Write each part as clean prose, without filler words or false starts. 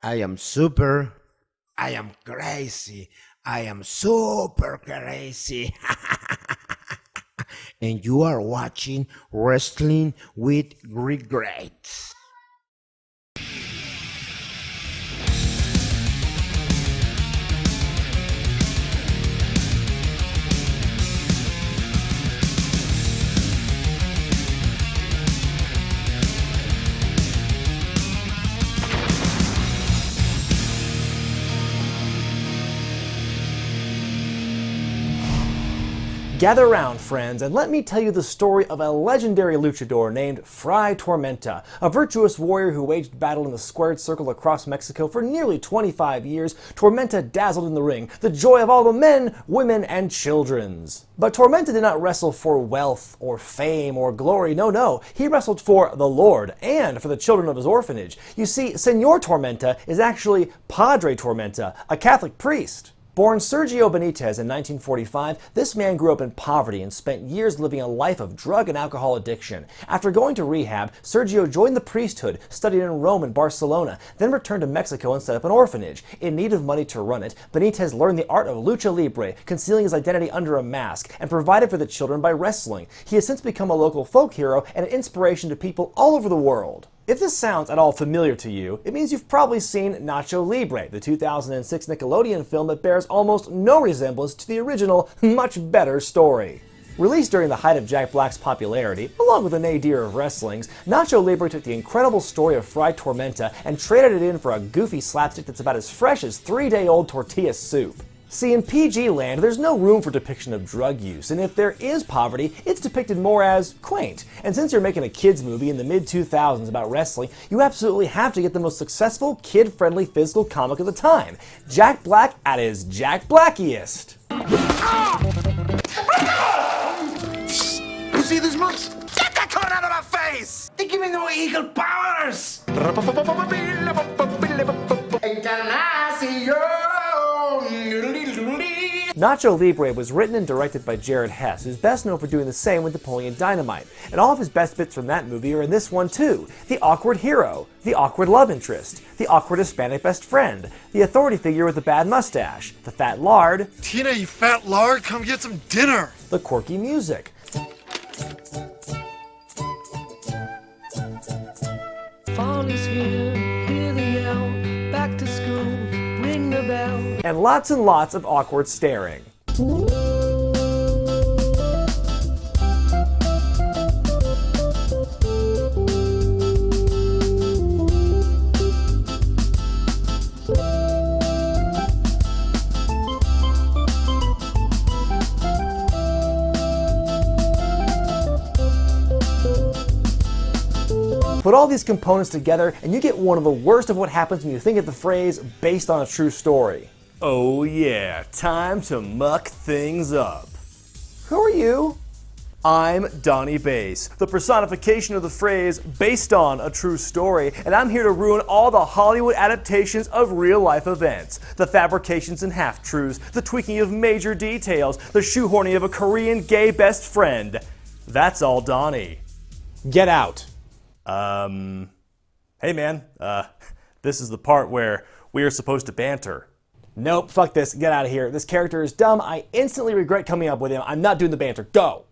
I am super. I am crazy. I am super crazy. And you are watching Wrestling with Regret. Gather around, friends, and let me tell you the story of a legendary luchador named Fray Tormenta, a virtuous warrior who waged battle in the squared circle across Mexico for nearly 25 years. Tormenta dazzled in the ring, the joy of all the men, women, and childrens. But Tormenta did not wrestle for wealth, or fame, or glory, no. He wrestled for the Lord, and for the children of his orphanage. You see, Señor Tormenta is actually Padre Tormenta, a Catholic priest. Born Sergio Benitez in 1945, this man grew up in poverty and spent years living a life of drug and alcohol addiction. After going to rehab, Sergio joined the priesthood, studied in Rome and Barcelona, then returned to Mexico and set up an orphanage. In need of money to run it, Benitez learned the art of lucha libre, concealing his identity under a mask, and provided for the children by wrestling. He has since become a local folk hero and an inspiration to people all over the world. If this sounds at all familiar to you, it means you've probably seen Nacho Libre, the 2006 Nickelodeon film that bears almost no resemblance to the original, much better story. Released during the height of Jack Black's popularity, along with the nadir of wrestlings, Nacho Libre took the incredible story of Fray Tormenta and traded it in for a goofy slapstick that's about as fresh as 3-day-old tortilla soup. See, in PG land, there's no room for depiction of drug use, and if there is poverty, it's depicted more as quaint. And since you're making a kids movie in the mid-2000s about wrestling, you absolutely have to get the most successful, kid-friendly physical comic of the time, Jack Black at his Jack Blackiest. You see these moves? Get that coming out of my face! They give me no eagle powers! Nacho Libre was written and directed by Jared Hess, who's best known for doing the same with Napoleon Dynamite. And all of his best bits from that movie are in this one too. The awkward hero, the awkward love interest, the awkward Hispanic best friend, the authority figure with the bad mustache, the fat lard, Tina, you fat lard, come get some dinner! The quirky music. Fall is here, hear the yell, back to school, ring the bell. And lots of awkward staring. Put all these components together and you get one of the worst of what happens when you think of the phrase based on a true story. Oh yeah, time to muck things up. Who are you? I'm Donnie Bass, the personification of the phrase based on a true story, and I'm here to ruin all the Hollywood adaptations of real-life events. The fabrications and half-truths, the tweaking of major details, the shoehorning of a Korean gay best friend. That's all Donnie. Get out. Hey man, this is the part where we are supposed to banter. Nope, fuck this, get out of here. This character is dumb, I instantly regret coming up with him. I'm not doing the banter, go!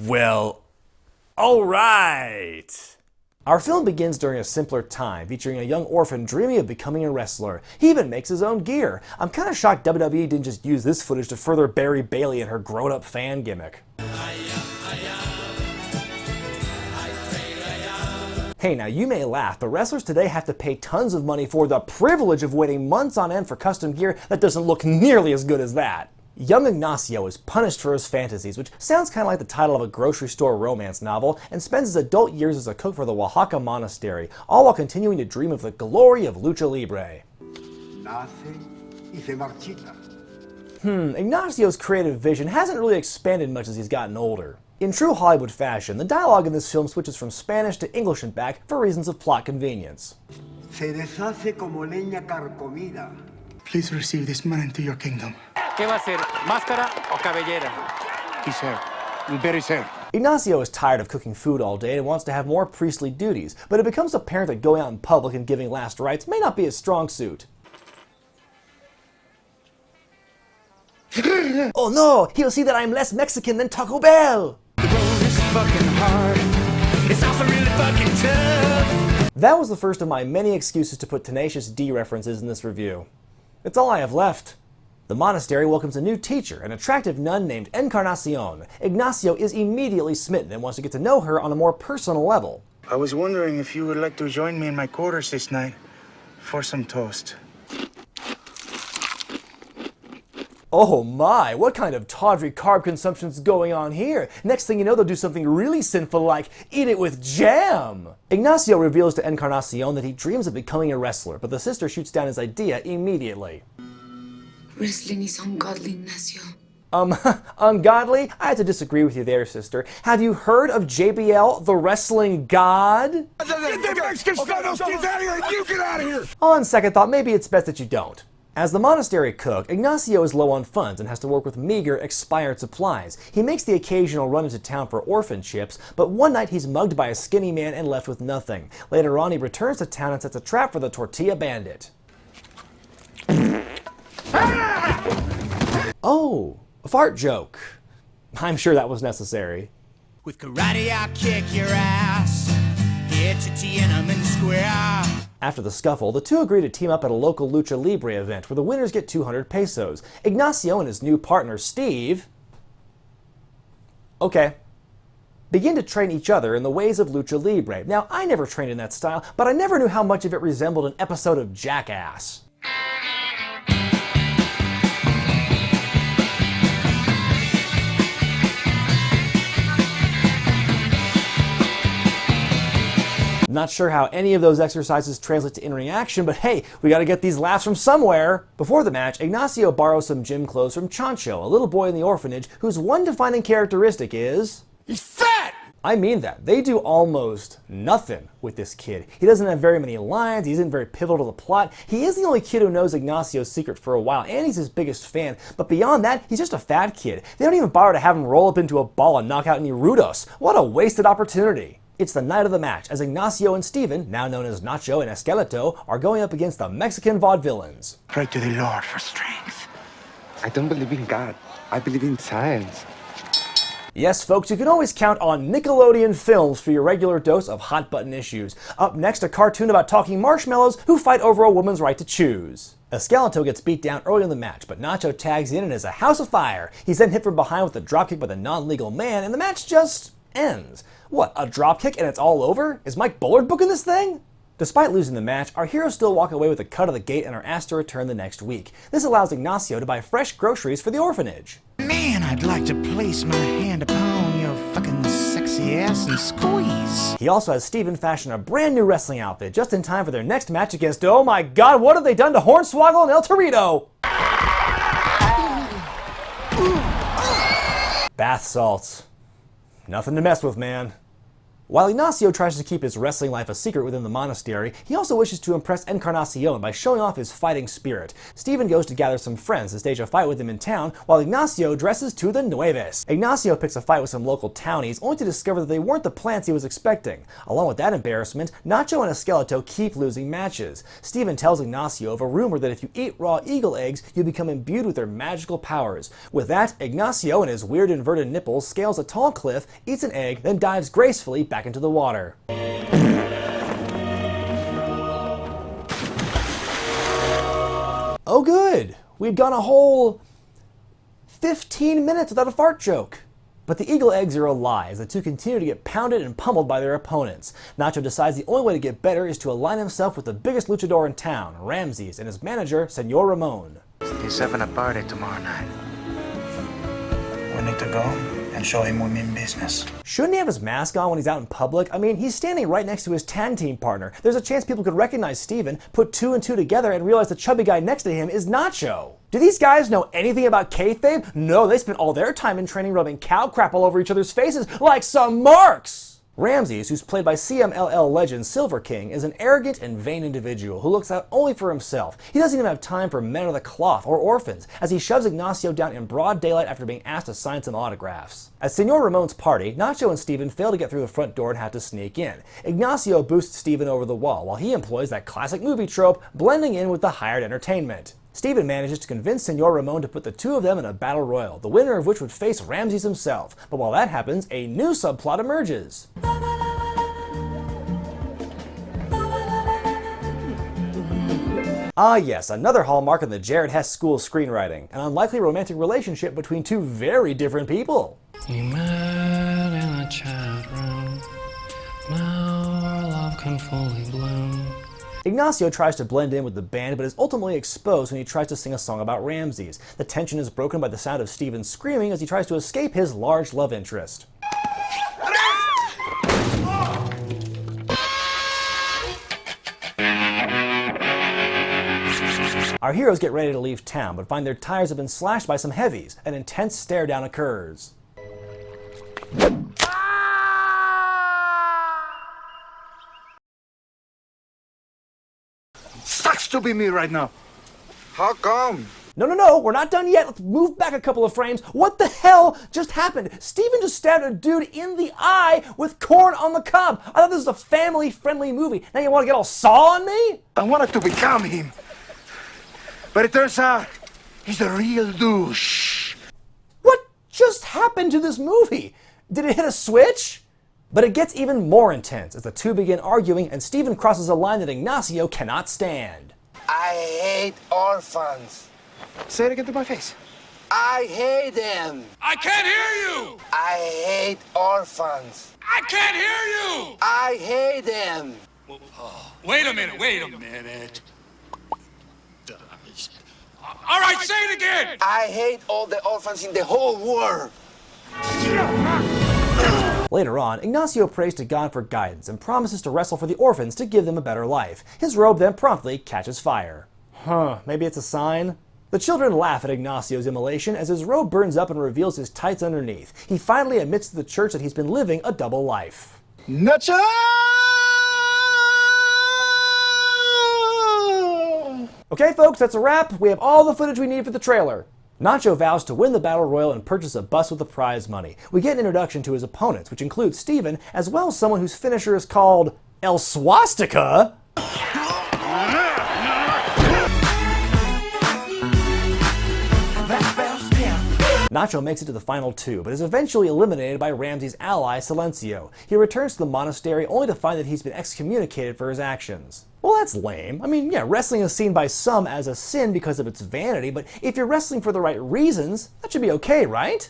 Well, alright! Our film begins during a simpler time, featuring a young orphan dreaming of becoming a wrestler. He even makes his own gear. I'm kinda shocked WWE didn't just use this footage to further Barry Bailey and her grown-up fan gimmick. Hey, now you may laugh, but wrestlers today have to pay tons of money for the privilege of waiting months on end for custom gear that doesn't look nearly as good as that. Young Ignacio is punished for his fantasies, which sounds kind of like the title of a grocery store romance novel, and spends his adult years as a cook for the Oaxaca monastery, all while continuing to dream of the glory of lucha libre. Ignacio's creative vision hasn't really expanded much as he's gotten older. In true Hollywood fashion, the dialogue in this film switches from Spanish to English and back for reasons of plot convenience. Please receive this man into your kingdom. ¿Qué va a ser? ¿Máscara o cabellera? His hair. Very sir. Ignacio is tired of cooking food all day and wants to have more priestly duties, but it becomes apparent that going out in public and giving last rites may not be his strong suit. Oh no! He'll see that I'm less Mexican than Taco Bell! The road is fucking hard. It's also really fucking tough. That was the first of my many excuses to put Tenacious D references in this review. It's all I have left. The monastery welcomes a new teacher, an attractive nun named Encarnacion. Ignacio is immediately smitten and wants to get to know her on a more personal level. I was wondering if you would like to join me in my quarters this night for some toast. Oh my, what kind of tawdry carb consumption's going on here? Next thing you know, they'll do something really sinful like eat it with jam! Ignacio reveals to Encarnacion that he dreams of becoming a wrestler, but the sister shoots down his idea immediately. Wrestling is ungodly, Ignacio. Ungodly? I have to disagree with you there, sister. Have you heard of JBL, the wrestling god? Get the Mexican kids out of here and you get out of here! On second thought, maybe it's best that you don't. As the monastery cook, Ignacio is low on funds and has to work with meager, expired supplies. He makes the occasional run into town for orphan chips, but one night he's mugged by a skinny man and left with nothing. Later on, he returns to town and sets a trap for the tortilla bandit. Oh, a fart joke. I'm sure that was necessary. With karate, I'll kick your ass. Get to Tiananmen Square. After the scuffle, the two agree to team up at a local Lucha Libre event where the winners get 200 pesos. Ignacio and his new partner, Steve, begin to train each other in the ways of Lucha Libre. Now, I never trained in that style, but I never knew how much of it resembled an episode of Jackass. Not sure how any of those exercises translate to in-ring action, but hey, we gotta get these laughs from somewhere. Before the match, Ignacio borrows some gym clothes from Chancho, a little boy in the orphanage whose one defining characteristic is... He's fat! I mean that. They do almost nothing with this kid. He doesn't have very many lines, he isn't very pivotal to the plot. He is the only kid who knows Ignacio's secret for a while, and he's his biggest fan. But beyond that, he's just a fat kid. They don't even bother to have him roll up into a ball and knock out any Rudos. What a wasted opportunity. It's the night of the match, as Ignacio and Steven, now known as Nacho and Escalating, are going up against the Mexican vaudevillains. Pray to the Lord for strength. I don't believe in God. I believe in science. Yes, folks, you can always count on Nickelodeon Films for your regular dose of hot-button issues. Up next, a cartoon about talking marshmallows who fight over a woman's right to choose. Escalating gets beat down early in the match, but Nacho tags in and is a house of fire. He's then hit from behind with a dropkick by the non-legal man, and the match just ends. What, a dropkick and it's all over? Is Mike Bullard booking this thing? Despite losing the match, our heroes still walk away with a cut of the gate and are asked to return the next week. This allows Ignacio to buy fresh groceries for the orphanage. Man, I'd like to place my hand upon your fucking sexy ass and squeeze. He also has Steven fashion a brand new wrestling outfit just in time for their next match against, oh my god, what have they done to Hornswoggle and El Torito? Bath salts. Nothing to mess with, man. While Ignacio tries to keep his wrestling life a secret within the monastery, he also wishes to impress Encarnacion by showing off his fighting spirit. Steven goes to gather some friends to stage a fight with him in town, while Ignacio dresses to the Nueves. Ignacio picks a fight with some local townies, only to discover that they weren't the plants he was expecting. Along with that embarrassment, Nacho and Escalating keep losing matches. Steven tells Ignacio of a rumor that if you eat raw eagle eggs, you become imbued with their magical powers. With that, Ignacio and his weird inverted nipples scales a tall cliff, eats an egg, then dives gracefully back into the water. Oh good, we'd gone a whole 15 minutes without a fart joke. But the eagle eggs are a lie, as the two continue to get pounded and pummeled by their opponents. Nacho decides the only way to get better is to align himself with the biggest luchador in town, Ramses, and his manager, Senor Ramon. He's having a party tomorrow night. We need to go and show him we mean business. Shouldn't he have his mask on when he's out in public? I mean, he's standing right next to his tag team partner. There's a chance people could recognize Steven, put two and two together, and realize the chubby guy next to him is Nacho. Do these guys know anything about kayfabe? No, they spent all their time in training rubbing cow crap all over each other's faces like some marks. Ramses, who's played by CMLL legend Silver King, is an arrogant and vain individual who looks out only for himself. He doesn't even have time for men of the cloth or orphans, as he shoves Ignacio down in broad daylight after being asked to sign some autographs. At Senor Ramon's party, Nacho and Steven fail to get through the front door and have to sneak in. Ignacio boosts Steven over the wall, while he employs that classic movie trope, blending in with the hired entertainment. Steven manages to convince Senor Ramon to put the two of them in a battle royal, the winner of which would face Ramses himself. But while that happens, a new subplot emerges. Ah yes, another hallmark of the Jared Hess School of Screenwriting, an unlikely romantic relationship between two very different people. We met in a chat room. Now our love can fully bloom. Ignacio tries to blend in with the band, but is ultimately exposed when he tries to sing a song about Ramses. The tension is broken by the sound of Steven screaming as he tries to escape his large love interest. Our heroes get ready to leave town, but find their tires have been slashed by some heavies. An intense stare down occurs. Sucks to be me right now. How come? No, we're not done yet. Let's move back a couple of frames. What the hell just happened? Steven just stabbed a dude in the eye with corn on the cob. I thought this was a family-friendly movie. Now you want to get all saw on me? I wanted to become him. But it turns out he's the real douche. What just happened to this movie? Did it hit a switch? But it gets even more intense as the two begin arguing and Steven crosses a line that Ignacio cannot stand. I hate orphans. Say it again to my face. I hate them. I can't hear you! I hate orphans. I can't hear you! I hate them. Wait a minute. All right, say it again! I hate all the orphans in the whole world. Later on, Ignacio prays to God for guidance and promises to wrestle for the orphans to give them a better life. His robe then promptly catches fire. Maybe it's a sign? The children laugh at Ignacio's immolation as his robe burns up and reveals his tights underneath. He finally admits to the church that he's been living a double life. Nacho! Okay folks, that's a wrap. We have all the footage we need for the trailer. Nacho vows to win the Battle Royal and purchase a bus with the prize money. We get an introduction to his opponents, which includes Steven, as well as someone whose finisher is called El Swastika. Nacho makes it to the final two, but is eventually eliminated by Ramses' ally, Silencio. He returns to the monastery only to find that he's been excommunicated for his actions. Well, that's lame. I mean, yeah, wrestling is seen by some as a sin because of its vanity, but if you're wrestling for the right reasons, that should be okay, right?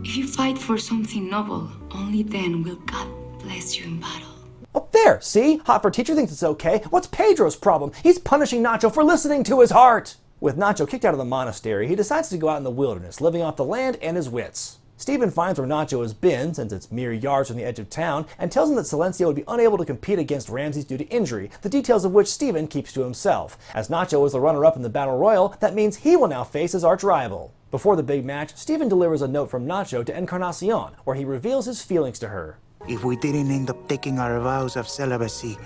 If you fight for something noble, only then will God bless you in battle. Oh, there, see? Hot for Teacher thinks it's okay. What's Pedro's problem? He's punishing Nacho for listening to his heart. With Nacho kicked out of the monastery, he decides to go out in the wilderness, living off the land and his wits. Steven finds where Nacho has been, since it's mere yards from the edge of town, and tells him that Silencio would be unable to compete against Ramses due to injury, the details of which Steven keeps to himself. As Nacho is the runner-up in the Battle Royal, that means he will now face his arch-rival. Before the big match, Steven delivers a note from Nacho to Encarnacion, where he reveals his feelings to her. If we didn't end up taking our vows of celibacy,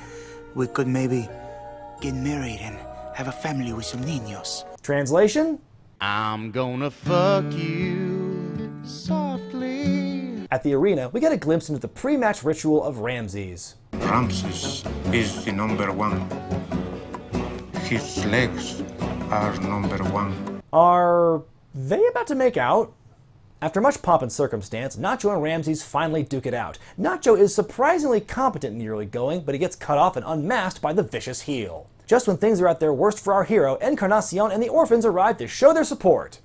we could maybe get married and have a family with some niños. Translation? I'm gonna fuck you softly. At the arena, we get a glimpse into the pre-match ritual of Ramses. Ramses is the number one. His legs are number one. Are they about to make out? After much pomp and circumstance, Nacho and Ramses finally duke it out. Nacho is surprisingly competent in the early going, but he gets cut off and unmasked by the vicious heel. Just when things are at their worst for our hero, Encarnacion and the orphans arrive to show their support.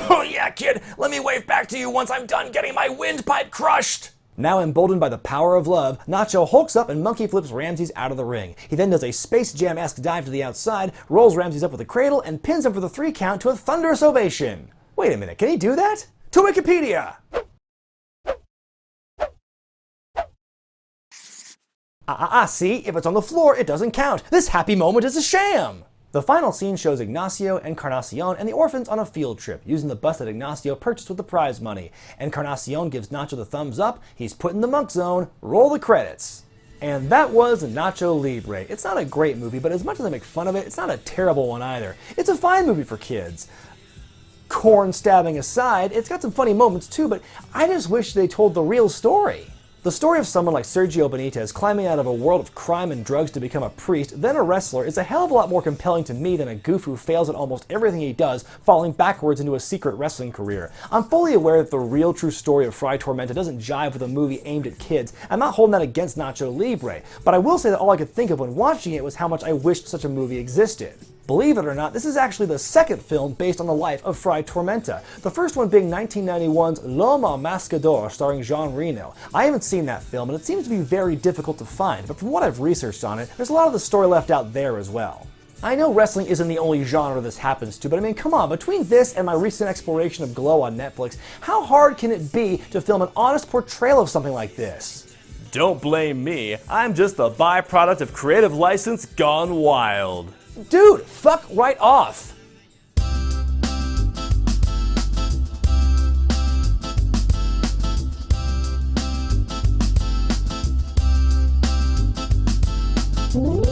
Oh yeah, kid, let me wave back to you once I'm done getting my windpipe crushed! Now emboldened by the power of love, Nacho hulks up and monkey flips Ramses out of the ring. He then does a Space Jam-esque dive to the outside, rolls Ramses up with a cradle, and pins him for the 3 count to a thunderous ovation. Wait a minute, can he do that? To Wikipedia! See, if it's on the floor, it doesn't count. This happy moment is a sham! The final scene shows Ignacio, Encarnacion, and the orphans on a field trip, using the bus that Ignacio purchased with the prize money. Encarnacion gives Nacho the thumbs up, he's put in the monk zone, roll the credits. And that was Nacho Libre. It's not a great movie, but as much as I make fun of it, it's not a terrible one either. It's a fine movie for kids. Corn stabbing aside, it's got some funny moments too, but I just wish they told the real story. The story of someone like Sergio Benitez climbing out of a world of crime and drugs to become a priest, then a wrestler, is a hell of a lot more compelling to me than a goof who fails at almost everything he does, falling backwards into a secret wrestling career. I'm fully aware that the real true story of Fry Tormenta doesn't jive with a movie aimed at kids. I'm not holding that against Nacho Libre, but I will say that all I could think of when watching it was how much I wished such a movie existed. Believe it or not, this is actually the second film based on the life of Fry Tormenta, the first one being 1991's L'Homme au Masque d'Or starring Jean Reno. I haven't seen that film, and it seems to be very difficult to find, but from what I've researched on it, there's a lot of the story left out there as well. I know wrestling isn't the only genre this happens to, but I mean, come on, between this and my recent exploration of Glow on Netflix, how hard can it be to film an honest portrayal of something like this? Don't blame me, I'm just the byproduct of creative license gone wild. Dude, fuck right off! Mm-hmm.